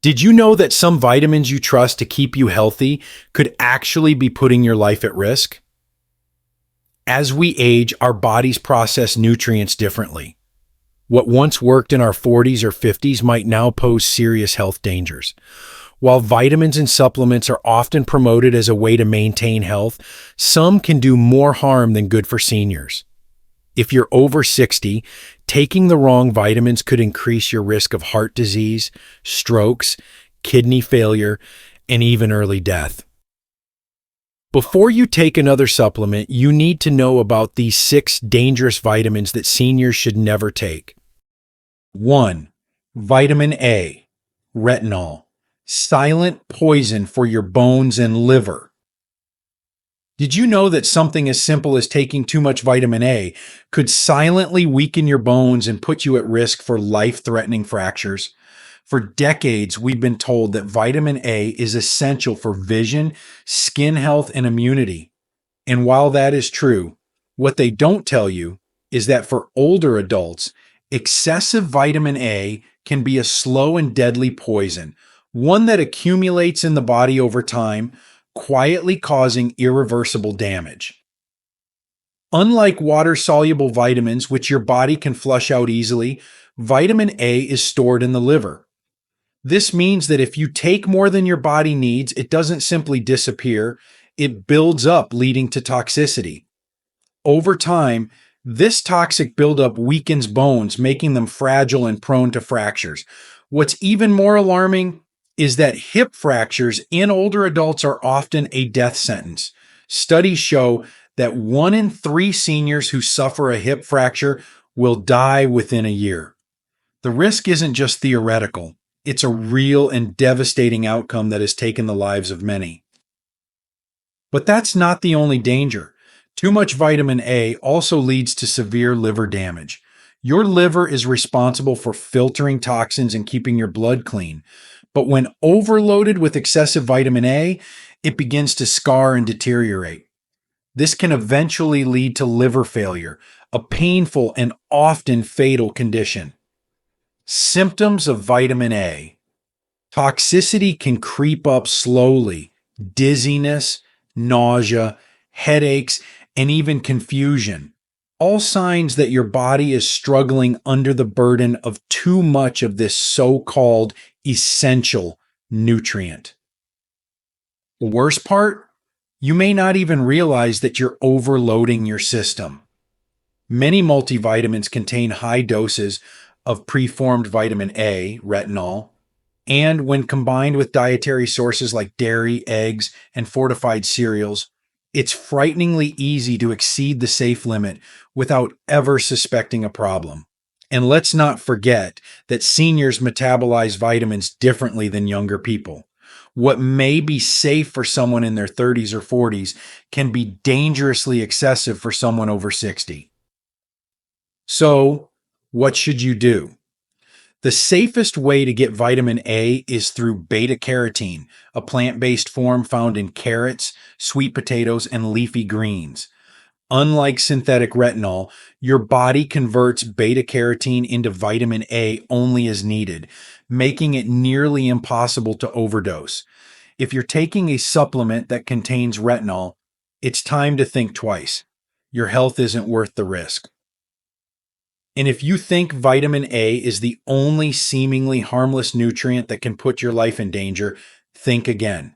Did you know that some vitamins you trust to keep you healthy could actually be putting your life at risk? As we age, our bodies process nutrients differently. What once worked in our 40s or 50s might now pose serious health dangers. While vitamins and supplements are often promoted as a way to maintain health, some can do more harm than good for seniors. If you're over 60, taking the wrong vitamins could increase your risk of heart disease, strokes, kidney failure, and even early death. Before you take another supplement, you need to know about these 6 dangerous vitamins that seniors should never take. 1. Vitamin A, retinol, silent poison for your bones and liver. Did you know that something as simple as taking too much vitamin A could silently weaken your bones and put you at risk for life-threatening fractures? For decades, we've been told that vitamin A is essential for vision, skin health, and immunity. And while that is true, what they don't tell you is that for older adults, excessive vitamin A can be a slow and deadly poison, one that accumulates in the body over time, quietly causing irreversible damage. Unlike water-soluble vitamins, which your body can flush out easily, vitamin A is stored in the liver. This means that if you take more than your body needs, it doesn't simply disappear, it builds up, leading to toxicity. Over time, this toxic buildup weakens bones, making them fragile and prone to fractures. What's even more alarming is that hip fractures in older adults are often a death sentence. Studies show that 1 in 3 seniors who suffer a hip fracture will die within a year. The risk isn't just theoretical, it's a real and devastating outcome that has taken the lives of many. But that's not the only danger. Too much vitamin A also leads to severe liver damage. Your liver is responsible for filtering toxins and keeping your blood clean. But when overloaded with excessive vitamin A, it begins to scar and deteriorate. This can eventually lead to liver failure, a painful and often fatal condition. Symptoms of vitamin A. Toxicity can creep up slowly, dizziness, nausea, headaches, and even confusion. All signs that your body is struggling under the burden of too much of this so-called essential nutrient. The worst part? You may not even realize that you're overloading your system. Many multivitamins contain high doses of preformed vitamin A, retinol, and when combined with dietary sources like dairy, eggs, and fortified cereals, it's frighteningly easy to exceed the safe limit without ever suspecting a problem. And let's not forget that seniors metabolize vitamins differently than younger people. What may be safe for someone in their 30s or 40s can be dangerously excessive for someone over 60. So, what should you do? The safest way to get vitamin A is through beta-carotene, a plant-based form found in carrots, sweet potatoes, and leafy greens. Unlike synthetic retinol, your body converts beta-carotene into vitamin A only as needed, making it nearly impossible to overdose. If you're taking a supplement that contains retinol, it's time to think twice. Your health isn't worth the risk. And if you think vitamin A is the only seemingly harmless nutrient that can put your life in danger, think again.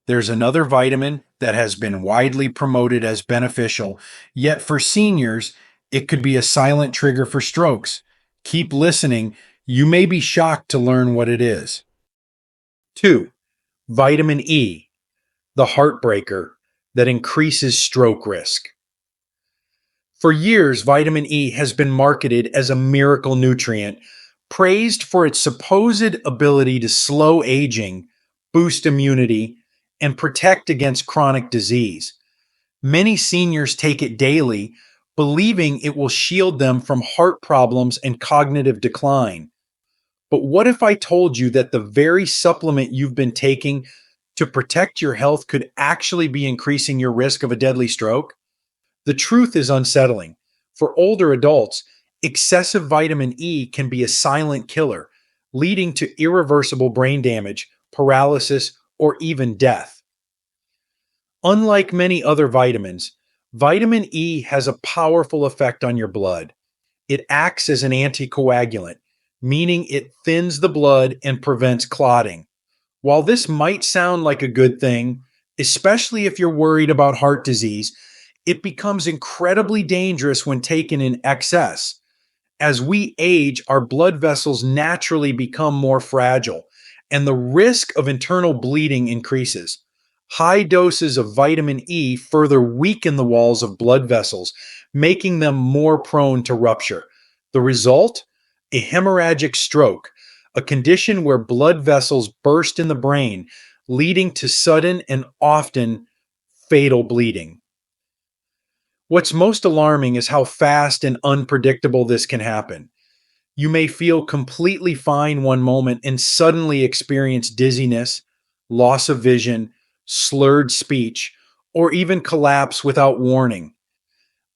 There's another vitamin that has been widely promoted as beneficial, yet for seniors, it could be a silent trigger for strokes. Keep listening. You may be shocked to learn what it is. 2. Vitamin E, the Heartbreaker that increases stroke risk. For years, vitamin E has been marketed as a miracle nutrient, praised for its supposed ability to slow aging, boost immunity, and protect against chronic disease. Many seniors take it daily, believing it will shield them from heart problems and cognitive decline. But what if I told you that the very supplement you've been taking to protect your health could actually be increasing your risk of a deadly stroke? The truth is unsettling. For older adults, excessive vitamin E can be a silent killer, leading to irreversible brain damage, paralysis, or even death. Unlike many other vitamins, vitamin E has a powerful effect on your blood. It acts as an anticoagulant, meaning it thins the blood and prevents clotting. While this might sound like a good thing, especially if you're worried about heart disease, it becomes incredibly dangerous when taken in excess. As we age, our blood vessels naturally become more fragile, and the risk of internal bleeding increases. High doses of vitamin E further weaken the walls of blood vessels, making them more prone to rupture. The result? A hemorrhagic stroke, a condition where blood vessels burst in the brain, leading to sudden and often fatal bleeding. What's most alarming is how fast and unpredictable this can happen. You may feel completely fine one moment and suddenly experience dizziness, loss of vision, slurred speech, or even collapse without warning.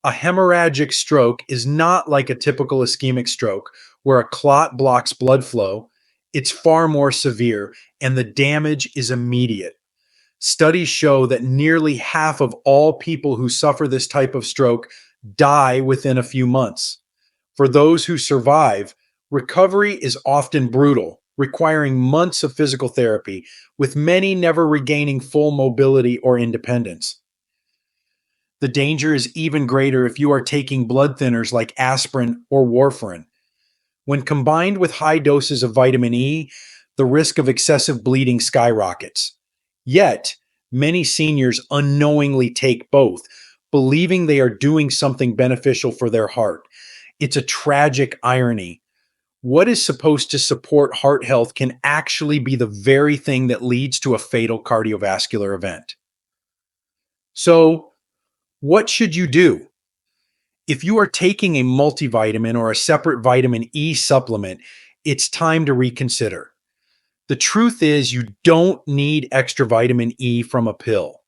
A hemorrhagic stroke is not like a typical ischemic stroke where a clot blocks blood flow. It's far more severe, and the damage is immediate. Studies show that nearly half of all people who suffer this type of stroke die within a few months. For those who survive, recovery is often brutal, requiring months of physical therapy, with many never regaining full mobility or independence. The danger is even greater if you are taking blood thinners like aspirin or warfarin. When combined with high doses of vitamin E, the risk of excessive bleeding skyrockets. Yet, many seniors unknowingly take both, believing they are doing something beneficial for their heart. It's a tragic irony. What is supposed to support heart health can actually be the very thing that leads to a fatal cardiovascular event. So, what should you do? If you are taking a multivitamin or a separate vitamin E supplement, it's time to reconsider. The truth is, you don't need extra vitamin E from a pill.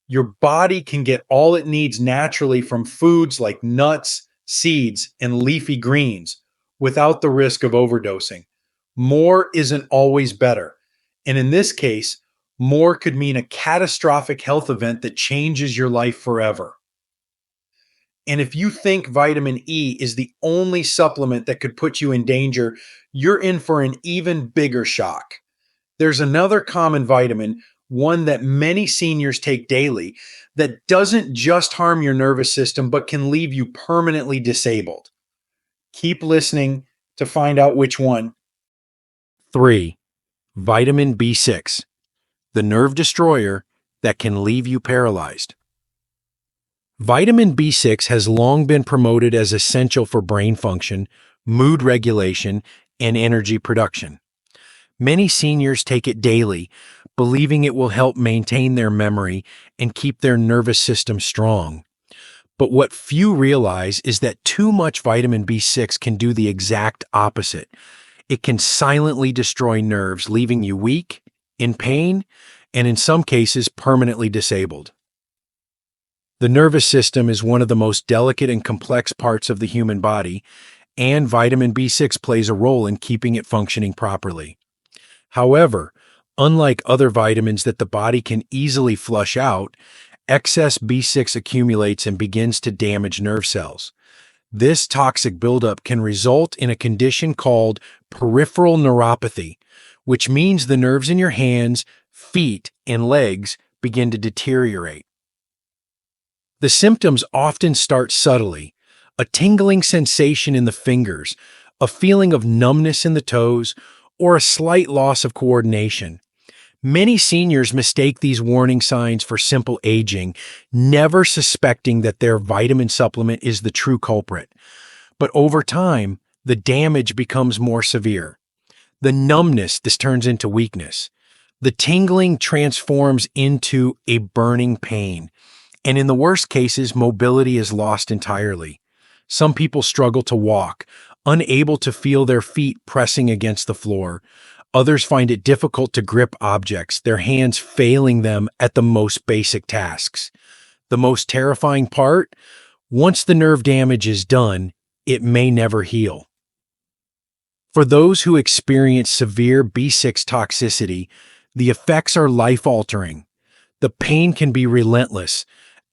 Your body can get all it needs naturally from foods like nuts, seeds, and leafy greens without the risk of overdosing. More isn't always better. And in this case, more could mean a catastrophic health event that changes your life forever. And if you think vitamin E is the only supplement that could put you in danger, you're in for an even bigger shock. There's another common vitamin, one that many seniors take daily, that doesn't just harm your nervous system, but can leave you permanently disabled. Keep listening to find out which one. 3. Vitamin B6, the nerve destroyer that can leave you paralyzed. Vitamin B6 has long been promoted as essential for brain function, mood regulation, and energy production. Many seniors take it daily, believing it will help maintain their memory and keep their nervous system strong. But what few realize is that too much vitamin B6 can do the exact opposite. It can silently destroy nerves, leaving you weak, in pain, and in some cases permanently disabled. The nervous system is one of the most delicate and complex parts of the human body, and vitamin B6 plays a role in keeping it functioning properly. However, unlike other vitamins that the body can easily flush out, excess B6 accumulates and begins to damage nerve cells. This toxic buildup can result in a condition called peripheral neuropathy, which means the nerves in your hands, feet, and legs begin to deteriorate. The symptoms often start subtly: a tingling sensation in the fingers, a feeling of numbness in the toes, or a slight loss of coordination. Many seniors mistake these warning signs for simple aging, never suspecting that their vitamin supplement is the true culprit. But over time, the damage becomes more severe. The numbness turns into weakness. The tingling transforms into a burning pain. And in the worst cases, mobility is lost entirely. Some people struggle to walk, unable to feel their feet pressing against the floor. Others find it difficult to grip objects, their hands failing them at the most basic tasks. The most terrifying part? Once the nerve damage is done, it may never heal. For those who experience severe B6 toxicity, the effects are life-altering. The pain can be relentless,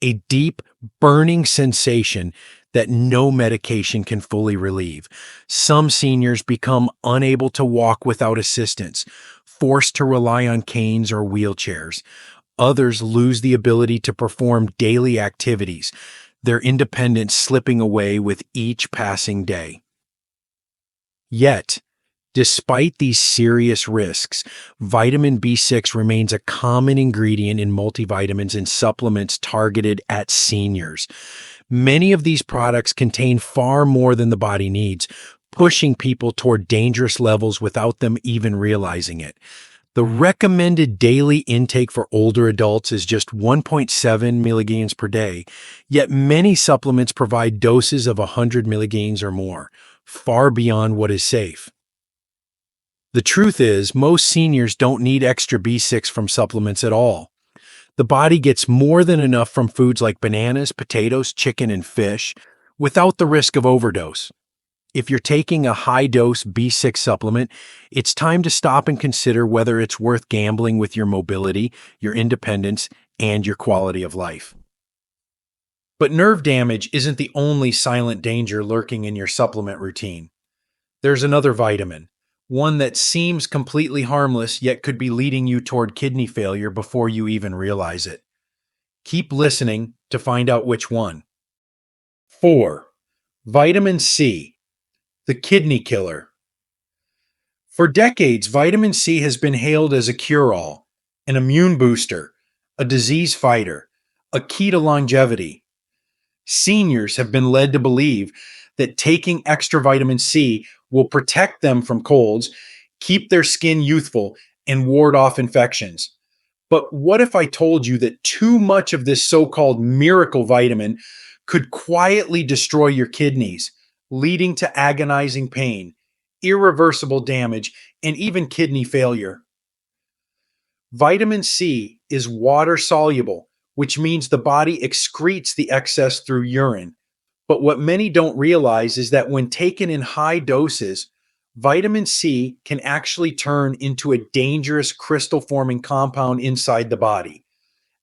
a deep, burning sensation that no medication can fully relieve. Some seniors become unable to walk without assistance, forced to rely on canes or wheelchairs. Others lose the ability to perform daily activities, their independence slipping away with each passing day. Yet, despite these serious risks, vitamin B6 remains a common ingredient in multivitamins and supplements targeted at seniors. Many of these products contain far more than the body needs, pushing people toward dangerous levels without them even realizing it. The recommended daily intake for older adults is just 1.7 milligrams per day, yet many supplements provide doses of 100 milligrams or more, far beyond what is safe. The truth is, most seniors don't need extra B6 from supplements at all. The body gets more than enough from foods like bananas, potatoes, chicken, and fish, without the risk of overdose. If you're taking a high-dose B6 supplement, it's time to stop and consider whether it's worth gambling with your mobility, your independence, and your quality of life. But nerve damage isn't the only silent danger lurking in your supplement routine. There's another vitamin, one that seems completely harmless yet could be leading you toward kidney failure before you even realize it. Keep listening to find out which one. 4. Vitamin C, the kidney killer. For decades, vitamin C has been hailed as a cure-all, an immune booster, a disease fighter, a key to longevity. Seniors have been led to believe that taking extra vitamin C will protect them from colds, keep their skin youthful, and ward off infections. But what if I told you that too much of this so-called miracle vitamin could quietly destroy your kidneys, leading to agonizing pain, irreversible damage, and even kidney failure? Vitamin C is water-soluble, which means the body excretes the excess through urine. But what many don't realize is that when taken in high doses, vitamin C can actually turn into a dangerous crystal-forming compound inside the body.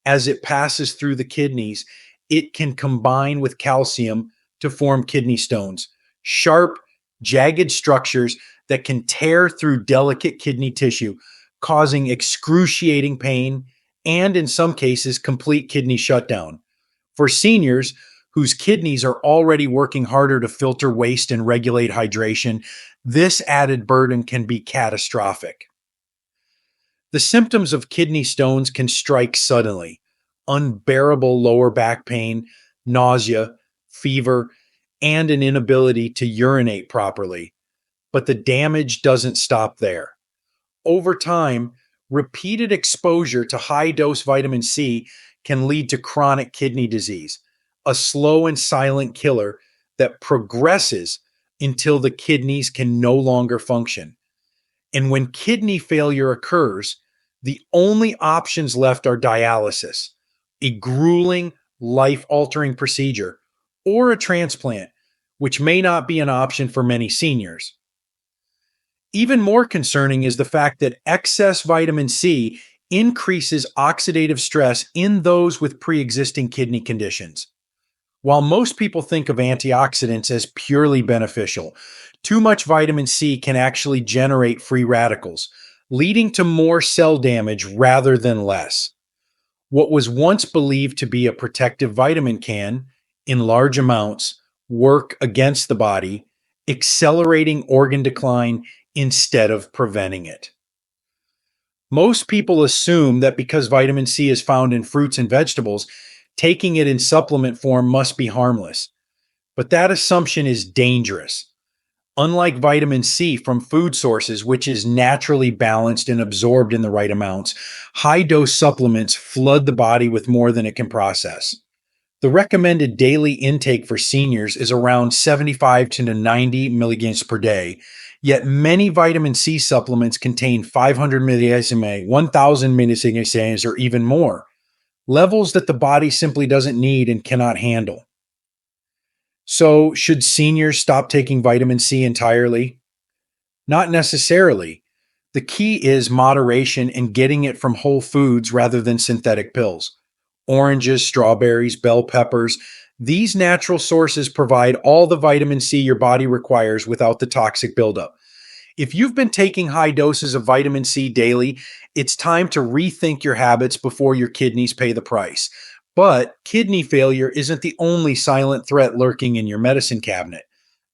As it passes through the kidneys, it can combine with calcium to form kidney stones, sharp, jagged structures that can tear through delicate kidney tissue, causing excruciating pain and, in some cases, complete kidney shutdown. For seniors whose kidneys are already working harder to filter waste and regulate hydration, this added burden can be catastrophic. The symptoms of kidney stones can strike suddenly: unbearable lower back pain, nausea, fever, and an inability to urinate properly. But the damage doesn't stop there. Over time, repeated exposure to high-dose vitamin C can lead to chronic kidney disease, a slow and silent killer that progresses until the kidneys can no longer function. And when kidney failure occurs, the only options left are dialysis, a grueling, life-altering procedure, or a transplant, which may not be an option for many seniors. Even more concerning is the fact that excess vitamin C increases oxidative stress in those with pre-existing kidney conditions. While most people think of antioxidants as purely beneficial, too much vitamin C can actually generate free radicals, leading to more cell damage rather than less. What was once believed to be a protective vitamin can, in large amounts, work against the body, accelerating organ decline instead of preventing it. Most people assume that because vitamin C is found in fruits and vegetables, taking it in supplement form must be harmless. But that assumption is dangerous. Unlike vitamin C from food sources, which is naturally balanced and absorbed in the right amounts, high-dose supplements flood the body with more than it can process. The recommended daily intake for seniors is around 75 to 90 milligrams per day, yet many vitamin C supplements contain 500 milligrams, 1,000 milligrams, or even more, levels that the body simply doesn't need and cannot handle. So, should seniors stop taking vitamin C entirely? Not necessarily. The key is moderation and getting it from whole foods rather than synthetic pills. Oranges, strawberries, bell peppers, these natural sources provide all the vitamin C your body requires without the toxic buildup. If you've been taking high doses of vitamin C daily, it's time to rethink your habits before your kidneys pay the price. But kidney failure isn't the only silent threat lurking in your medicine cabinet.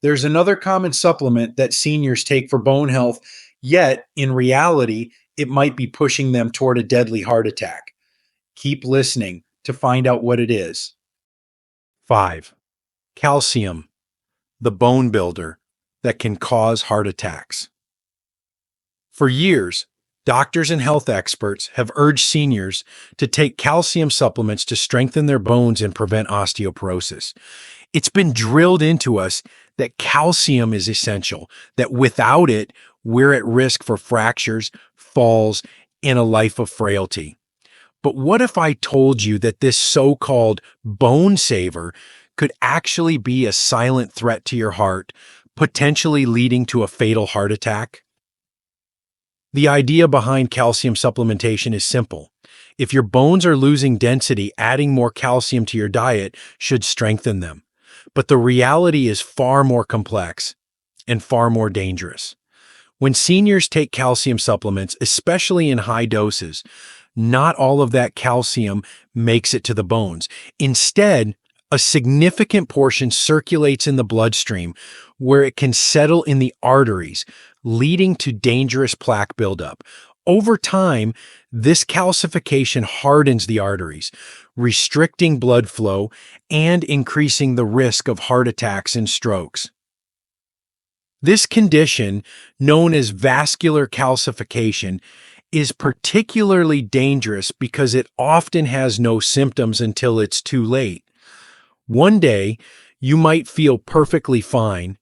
There's another common supplement that seniors take for bone health, yet in reality, it might be pushing them toward a deadly heart attack. Keep listening to find out what it is. 5. Calcium, the bone builder that can cause heart attacks. For years, doctors and health experts have urged seniors to take calcium supplements to strengthen their bones and prevent osteoporosis. It's been drilled into us that calcium is essential, that without it, we're at risk for fractures, falls, and a life of frailty. But what if I told you that this so-called bone saver could actually be a silent threat to your heart, potentially leading to a fatal heart attack? The idea behind calcium supplementation is simple. If your bones are losing density, adding more calcium to your diet should strengthen them. But the reality is far more complex and far more dangerous. When seniors take calcium supplements, especially in high doses, not all of that calcium makes it to the bones. Instead, a significant portion circulates in the bloodstream where it can settle in the arteries, leading to dangerous plaque buildup. Over time, this calcification hardens the arteries, restricting blood flow and increasing the risk of heart attacks and strokes. This condition, known as vascular calcification, is particularly dangerous because it often has no symptoms until it's too late. One day, you might feel perfectly fine,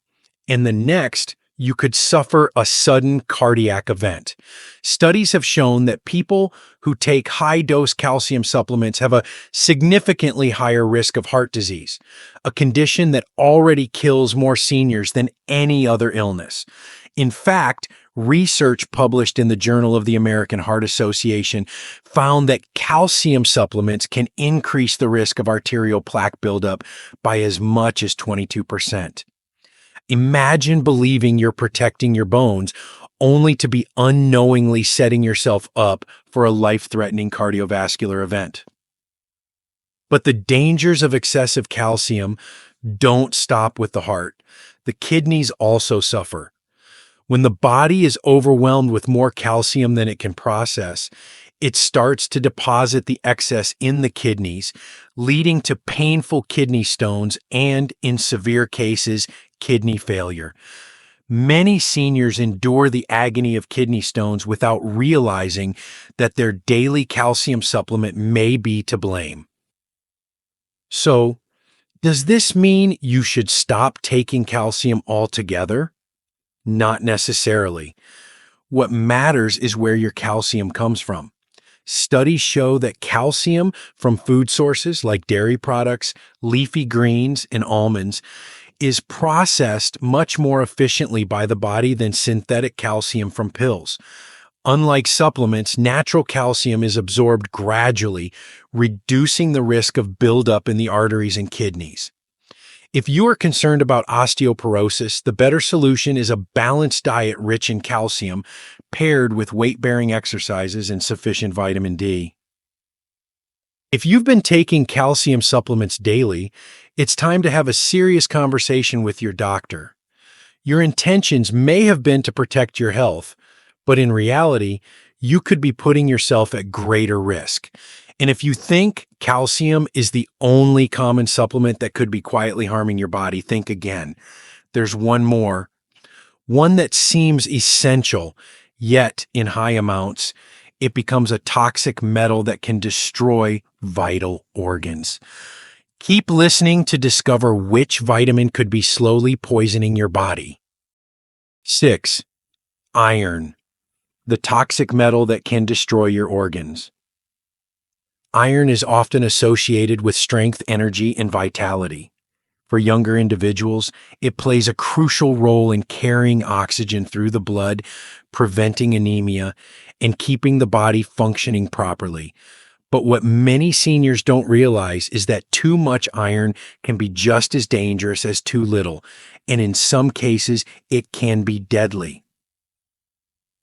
and the next, you could suffer a sudden cardiac event. Studies have shown that people who take high-dose calcium supplements have a significantly higher risk of heart disease, a condition that already kills more seniors than any other illness. In fact, research published in the Journal of the American Heart Association found that calcium supplements can increase the risk of arterial plaque buildup by as much as 22%. Imagine believing you're protecting your bones only to be unknowingly setting yourself up for a life-threatening cardiovascular event. But the dangers of excessive calcium don't stop with the heart. The kidneys also suffer. When the body is overwhelmed with more calcium than it can process, it starts to deposit the excess in the kidneys, leading to painful kidney stones and, in severe cases, kidney failure. Many seniors endure the agony of kidney stones without realizing that their daily calcium supplement may be to blame. So, does this mean you should stop taking calcium altogether? Not necessarily. What matters is where your calcium comes from. Studies show that calcium from food sources like dairy products, leafy greens, and almonds is processed much more efficiently by the body than synthetic calcium from pills. Unlike supplements, natural calcium is absorbed gradually, reducing the risk of buildup in the arteries and kidneys. If you are concerned about osteoporosis, the better solution is a balanced diet rich in calcium, paired with weight-bearing exercises and sufficient vitamin D. If you've been taking calcium supplements daily, it's time to have a serious conversation with your doctor. Your intentions may have been to protect your health, but in reality, you could be putting yourself at greater risk. And if you think calcium is the only common supplement that could be quietly harming your body, think again. There's one more, one that seems essential, yet in high amounts, it becomes a toxic metal that can destroy vital organs. Keep listening to discover which vitamin could be slowly poisoning your body. 6. Iron, the toxic metal that can destroy your organs. Iron is often associated with strength, energy, and vitality. For younger individuals, it plays a crucial role in carrying oxygen through the blood, preventing anemia, and keeping the body functioning properly. But what many seniors don't realize is that too much iron can be just as dangerous as too little, and in some cases, it can be deadly.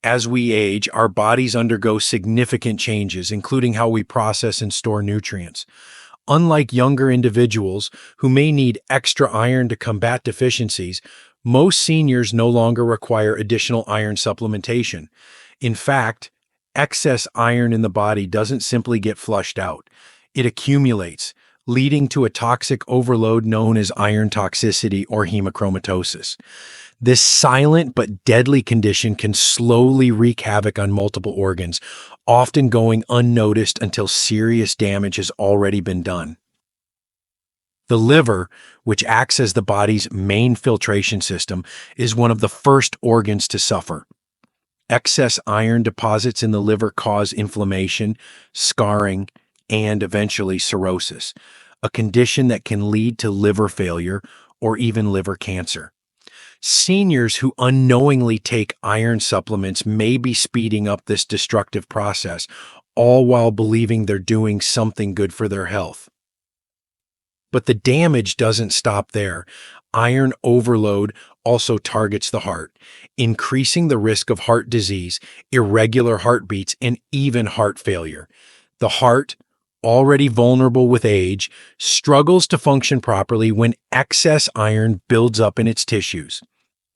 As we age, our bodies undergo significant changes, including how we process and store nutrients. Unlike younger individuals who may need extra iron to combat deficiencies, most seniors no longer require additional iron supplementation. In fact, excess iron in the body doesn't simply get flushed out, it accumulates, leading to a toxic overload known as iron toxicity or hemochromatosis. This silent but deadly condition can slowly wreak havoc on multiple organs, often going unnoticed until serious damage has already been done. The liver, which acts as the body's main filtration system, is one of the first organs to suffer. Excess iron deposits in the liver cause inflammation, scarring, and eventually cirrhosis, a condition that can lead to liver failure or even liver cancer. Seniors who unknowingly take iron supplements may be speeding up this destructive process, all while believing they're doing something good for their health. But the damage doesn't stop there. Iron overload also targets the heart, increasing the risk of heart disease, irregular heartbeats, and even heart failure. The heart, already vulnerable with age, struggles to function properly when excess iron builds up in its tissues.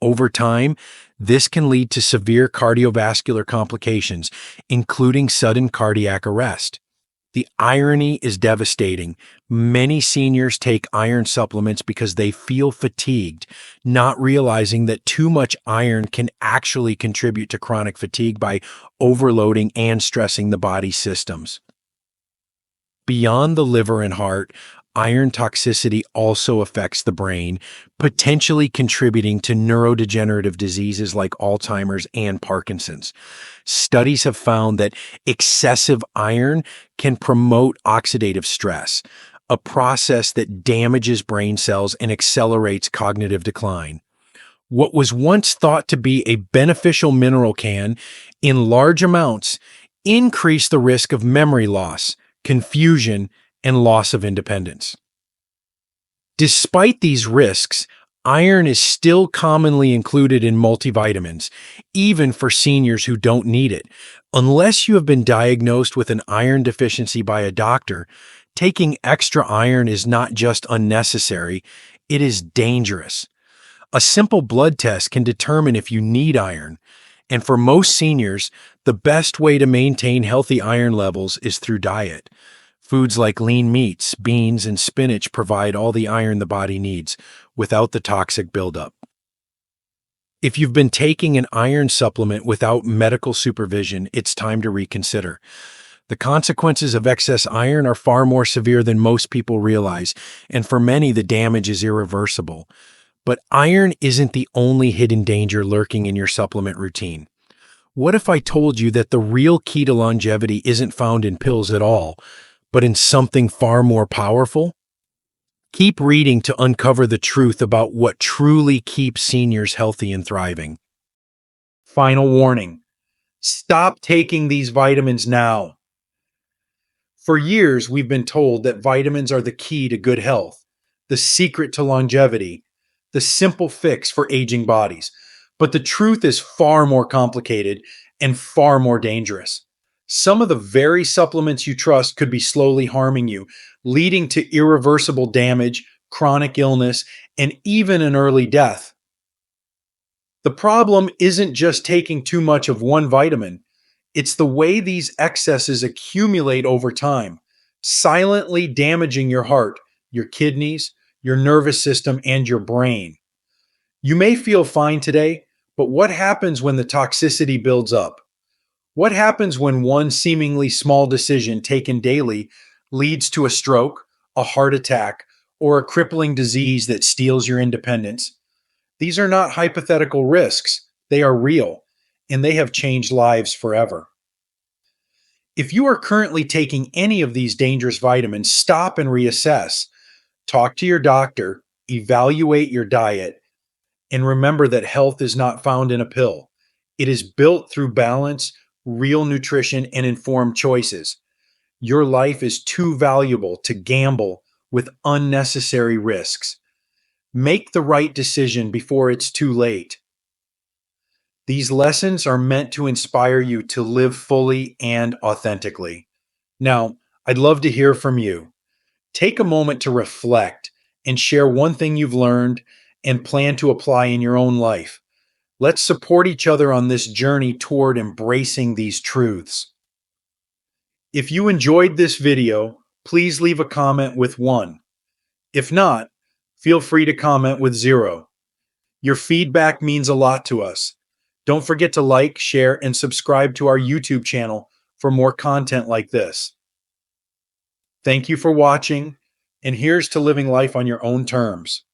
Over time, this can lead to severe cardiovascular complications, including sudden cardiac arrest. The irony is devastating. Many seniors take iron supplements because they feel fatigued, not realizing that too much iron can actually contribute to chronic fatigue by overloading and stressing the body's systems. Beyond the liver and heart, iron toxicity also affects the brain, potentially contributing to neurodegenerative diseases like Alzheimer's and Parkinson's. Studies have found that excessive iron can promote oxidative stress, a process that damages brain cells and accelerates cognitive decline. What was once thought to be a beneficial mineral can, in large amounts, increase the risk of memory loss, confusion, and loss of independence. Despite these risks, iron is still commonly included in multivitamins, even for seniors who don't need it. Unless you have been diagnosed with an iron deficiency by a doctor, taking extra iron is not just unnecessary, it is dangerous. A simple blood test can determine if you need iron, and for most seniors, the best way to maintain healthy iron levels is through diet. Foods like lean meats, beans, and spinach provide all the iron the body needs without the toxic buildup. If you've been taking an iron supplement without medical supervision, it's time to reconsider. The consequences of excess iron are far more severe than most people realize, and for many, the damage is irreversible. But iron isn't the only hidden danger lurking in your supplement routine. What if I told you that the real key to longevity isn't found in pills at all, but in something far more powerful? Keep reading to uncover the truth about what truly keeps seniors healthy and thriving. Final warning: stop taking these vitamins now. For years, we've been told that vitamins are the key to good health, the secret to longevity, the simple fix for aging bodies. But the truth is far more complicated and far more dangerous. Some of the very supplements you trust could be slowly harming you, leading to irreversible damage, chronic illness, and even an early death. The problem isn't just taking too much of one vitamin. It's the way these excesses accumulate over time, silently damaging your heart, your kidneys, your nervous system, and your brain. You may feel fine today, but what happens when the toxicity builds up? What happens when one seemingly small decision taken daily leads to a stroke, a heart attack, or a crippling disease that steals your independence? These are not hypothetical risks. They are real, and they have changed lives forever. If you are currently taking any of these dangerous vitamins, stop and reassess. Talk to your doctor, Evaluate your diet and remember that health is not found in a pill. It is built through balance, real nutrition, and informed choices. Your life is too valuable to gamble with unnecessary risks. Make the right decision before it's too late. These lessons are meant to inspire you to live fully and authentically. Now, I'd love to hear from you. Take a moment to reflect and share one thing you've learned and plan to apply in your own life. Let's support each other on this journey toward embracing these truths. If you enjoyed this video, please leave a comment with 1. If not, feel free to comment with 0. Your feedback means a lot to us. Don't forget to like, share, and subscribe to our YouTube channel for more content like this. Thank you for watching, and here's to living life on your own terms.